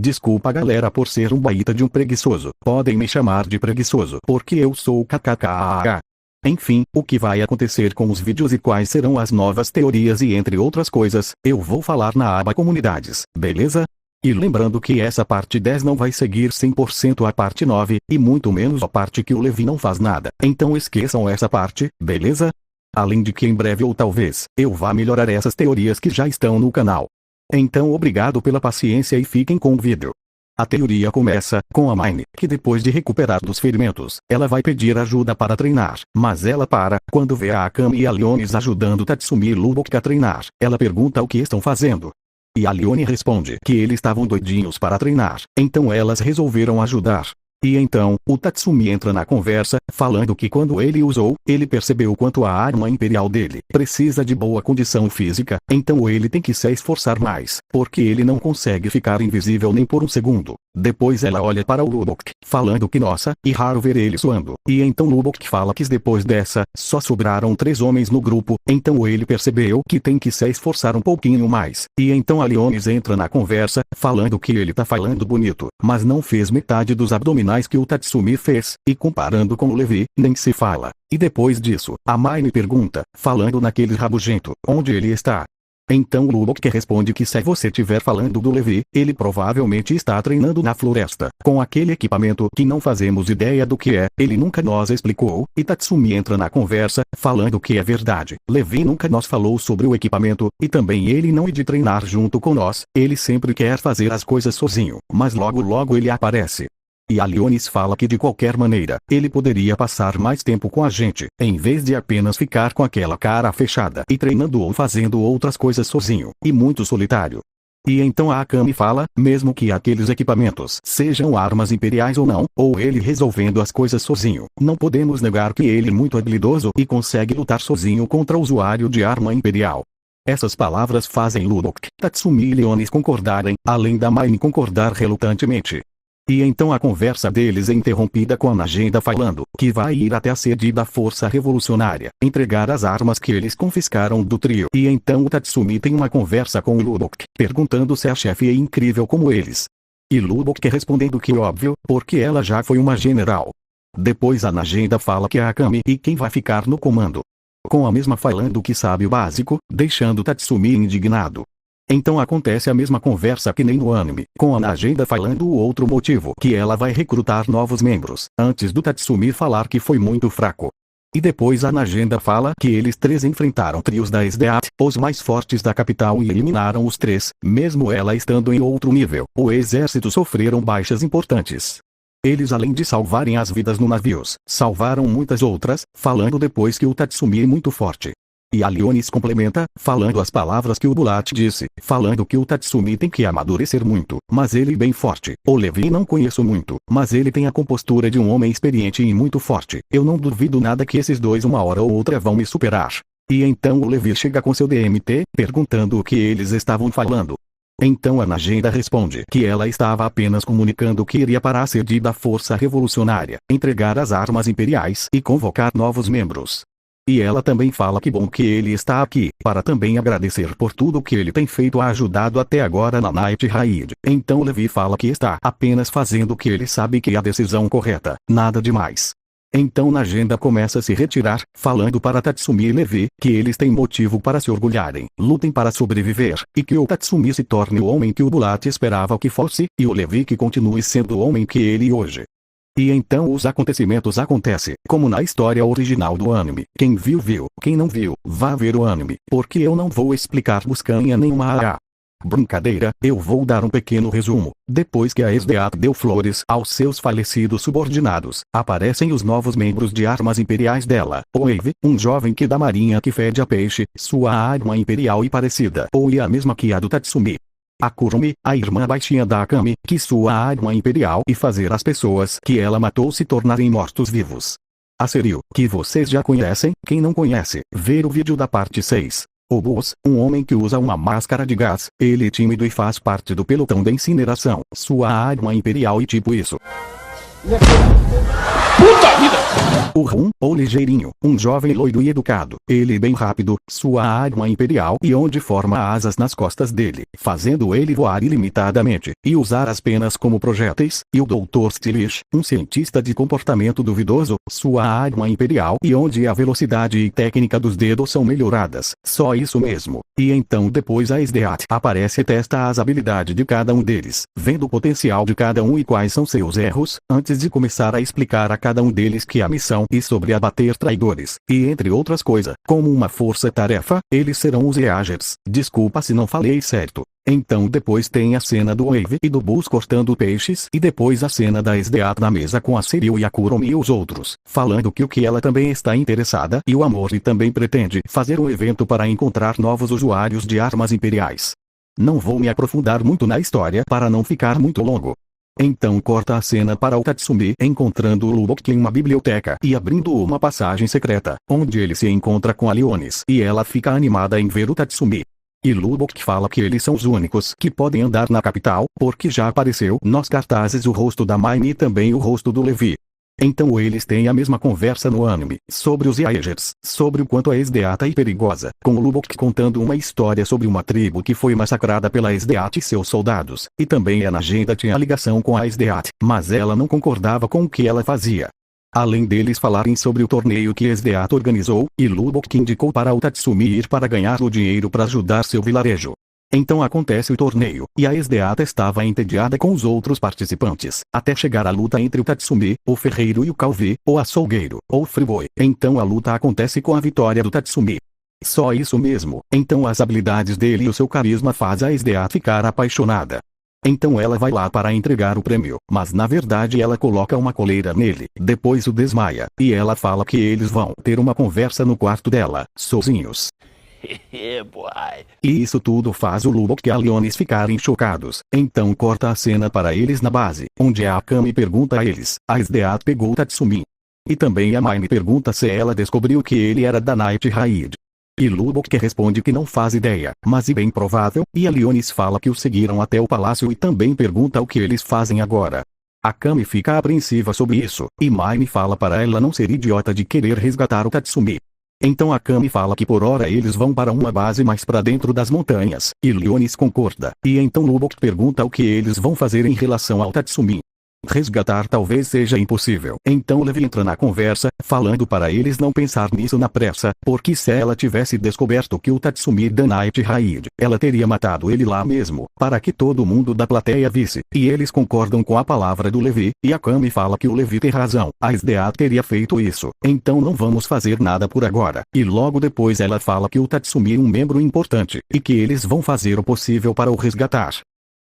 Desculpa galera por ser um baita de um preguiçoso. Podem me chamar de preguiçoso porque eu sou kkk. Enfim, o que vai acontecer com os vídeos e quais serão as novas teorias e entre outras coisas, eu vou falar na aba comunidades, beleza? E lembrando que essa parte 10 não vai seguir 100% a parte 9, e muito menos a parte que o Levi não faz nada. Então esqueçam essa parte, beleza? Além de que em breve ou talvez, eu vá melhorar essas teorias que já estão no canal. Então obrigado pela paciência e fiquem com o vídeo. A teoria começa com a Mine, que depois de recuperar dos ferimentos, ela vai pedir ajuda para treinar, mas ela para, quando vê a Akame e a Leonis ajudando Tatsumi e Lubok a treinar. Ela pergunta o que estão fazendo. E a Leone responde que eles estavam doidinhos para treinar, então elas resolveram ajudar. E então, o Tatsumi entra na conversa, falando que quando ele usou, ele percebeu quanto a arma imperial dele precisa de boa condição física, então ele tem que se esforçar mais, porque ele não consegue ficar invisível nem por um segundo. Depois ela olha para o Lubok, falando que nossa, e raro ver ele suando. E então Lubok fala que depois dessa, só sobraram 3 homens no grupo, então ele percebeu que tem que se esforçar um pouquinho mais. E então a Leonis entra na conversa, falando que ele tá falando bonito, mas não fez metade dos abdominais que o Tatsumi fez, e comparando com o Levi, nem se fala. E depois disso, a Mine pergunta, falando naquele rabugento, onde ele está? Então Lubok responde que se você estiver falando do Levi, ele provavelmente está treinando na floresta, com aquele equipamento que não fazemos ideia do que é, ele nunca nos explicou, e Tatsumi entra na conversa, falando que é verdade. Levi nunca nos falou sobre o equipamento, e também ele não é de treinar junto com nós, ele sempre quer fazer as coisas sozinho, mas logo ele aparece. E a Leonis fala que de qualquer maneira, ele poderia passar mais tempo com a gente, em vez de apenas ficar com aquela cara fechada e treinando ou fazendo outras coisas sozinho, e muito solitário. E então a Akame fala, mesmo que aqueles equipamentos sejam armas imperiais ou não, ou ele resolvendo as coisas sozinho, não podemos negar que ele é muito habilidoso e consegue lutar sozinho contra o usuário de arma imperial. Essas palavras fazem Lubok, Tatsumi e Leonis concordarem, além da Mine concordar relutantemente. E então a conversa deles é interrompida com a Najenda falando que vai ir até a sede da Força Revolucionária, entregar as armas que eles confiscaram do trio. E então o Tatsumi tem uma conversa com o Lubok, perguntando se a chefe é incrível como eles. E Lubok respondendo que óbvio, porque ela já foi uma general. Depois a Najenda fala que a Akame e quem vai ficar no comando. Com a mesma falando que sabe o básico, deixando Tatsumi indignado. Então acontece a mesma conversa que nem no anime, com a Najenda falando o outro motivo que ela vai recrutar novos membros, antes do Tatsumi falar que foi muito fraco. E depois a Najenda fala que eles 3 enfrentaram trios da SDAT, os mais fortes da capital e eliminaram os 3, mesmo ela estando em outro nível. O exército sofreram baixas importantes. Eles além de salvarem as vidas no navios, salvaram muitas outras, falando depois que o Tatsumi é muito forte. E a Leonis complementa, falando as palavras que o Bulat disse, falando que o Tatsumi tem que amadurecer muito, mas ele é bem forte. O Levi não conheço muito, mas ele tem a compostura de um homem experiente e muito forte. Eu não duvido nada que esses dois uma hora ou outra vão me superar. E então o Levi chega com seu DMT, perguntando o que eles estavam falando. Então a Najenda responde que ela estava apenas comunicando que iria para a sede da Força Revolucionária, entregar as armas imperiais e convocar novos membros. E ela também fala que bom que ele está aqui, para também agradecer por tudo que ele tem feito ajudado até agora na Night Raid. Então Levi fala que está apenas fazendo o que ele sabe que é a decisão correta, nada demais. Então Najenda começa a se retirar, falando para Tatsumi e Levi, que eles têm motivo para se orgulharem, lutem para sobreviver, e que o Tatsumi se torne o homem que o Bulat esperava que fosse, e o Levi que continue sendo o homem que ele é hoje. E então os acontecimentos acontecem, como na história original do anime. Quem viu viu, quem não viu, vá ver o anime, porque eu não vou explicar buscanha nenhuma área. Brincadeira, eu vou dar um pequeno resumo. Depois que a SDAT deu flores aos seus falecidos subordinados, aparecem os novos membros de armas imperiais dela. O Wave, um jovem que da marinha que fede a peixe, sua arma imperial e parecida, ou é a mesma que a do Tatsumi. A Kurumi, a irmã baixinha da Akame, que sua arma imperial e fazer as pessoas que ela matou se tornarem mortos-vivos. A Seryu, que vocês já conhecem, quem não conhece, ver o vídeo da parte 6. O Boss, um homem que usa uma máscara de gás, ele é tímido e faz parte do pelotão da incineração, sua arma imperial e tipo isso. Puta vida! O Rum, ou Ligeirinho, um jovem loiro e educado, ele bem rápido, sua arma imperial e onde forma asas nas costas dele, fazendo ele voar ilimitadamente, e usar as penas como projéteis, e o Dr. Stylish, um cientista de comportamento duvidoso, sua arma imperial e onde a velocidade e técnica dos dedos são melhoradas, só isso mesmo. E então depois a SDAT aparece e testa as habilidades de cada um deles, vendo o potencial de cada um e quais são seus erros, antes de começar a explicar a cada um deles que a missão e sobre abater traidores, e entre outras coisas, como uma força-tarefa, eles serão os Eagers. Desculpa se não falei certo. Então depois tem a cena do Wave e do Buzz cortando peixes e depois a cena da SDAT na mesa com a Cyril e a Kuromi e os outros, falando que o que ela também está interessada e o Amor e também pretende fazer um evento para encontrar novos usuários de armas imperiais. Não vou me aprofundar muito na história para não ficar muito longo. Então corta a cena para o Tatsumi encontrando o Lubok em uma biblioteca e abrindo uma passagem secreta, onde ele se encontra com a Leonis e ela fica animada em ver o Tatsumi. E Lubok fala que eles são os únicos que podem andar na capital, porque já apareceu nos cartazes o rosto da Maine e também o rosto do Levi. Então eles têm a mesma conversa no anime, sobre os Yaegers, sobre o quanto a SDAT é perigosa, com o Lubok contando uma história sobre uma tribo que foi massacrada pela SDAT e seus soldados, e também a Nagenda tinha ligação com a SDAT, mas ela não concordava com o que ela fazia. Além deles falarem sobre o torneio que a SDAT organizou, e Lubok indicou para o Tatsumi ir para ganhar o dinheiro para ajudar seu vilarejo. Então acontece o torneio, e a SDAT estava entediada com os outros participantes, até chegar a luta entre o Tatsumi, o ferreiro e o Calvi, ou açougueiro, ou friboi. Então a luta acontece com a vitória do Tatsumi. Só isso mesmo, então as habilidades dele e o seu carisma faz a SDAT ficar apaixonada. Então ela vai lá para entregar o prêmio, mas na verdade ela coloca uma coleira nele, depois o desmaia, e ela fala que eles vão ter uma conversa no quarto dela, sozinhos. E isso tudo faz o Lubok e a Leonis ficarem chocados. Então corta a cena para eles na base, onde a Akami pergunta a eles, a SDAT pegou o Tatsumi. E também a Maine pergunta se ela descobriu que ele era da Night Raid. E Lubok responde que não faz ideia, mas é bem provável, e a Leonis fala que o seguiram até o palácio e também pergunta o que eles fazem agora. Akami fica apreensiva sobre isso, e Maine fala para ela não ser idiota de querer resgatar o Tatsumi. Então Akami fala que por hora eles vão para uma base mais para dentro das montanhas, e Leonis concorda, e então Lubok pergunta o que eles vão fazer em relação ao Tatsumi. Resgatar talvez seja impossível. Então Levi entra na conversa, falando para eles não pensar nisso na pressa, porque se ela tivesse descoberto que o Tatsumi da Night Raid, ela teria matado ele lá mesmo, para que todo mundo da plateia visse, e eles concordam com a palavra do Levi, e Akami fala que o Levi tem razão, a SDAT teria feito isso, então não vamos fazer nada por agora, e logo depois ela fala que o Tatsumi é um membro importante, e que eles vão fazer o possível para o resgatar,